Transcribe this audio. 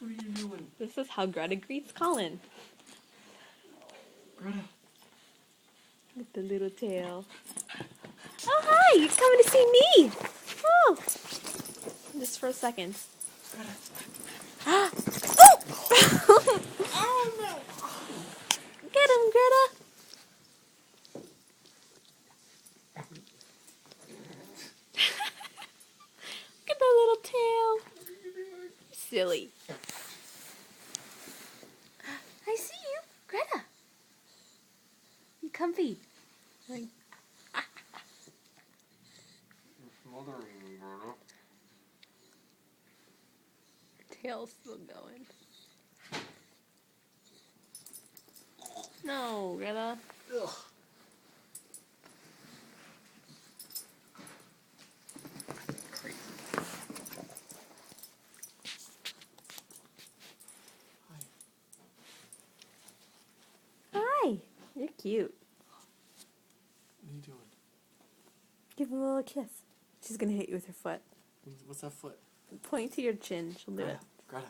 What are you doing? This is how Greta greets Colin. Greta. With the little tail. Oh, hi! You're coming to see me! Oh! Just for a second. Greta. Oh! Oh no! Get him, Greta! Look at the little tail. Silly. I see you, Greta. You comfy. Like, You're smothering me, Greta. tail's still going. No, Greta. Ugh. Crazy. Hi. Hi. You're cute. What are you doing? Give him a little kiss. She's gonna hit you with her foot. What's that foot? Point to your chin. She'll do it. Greta.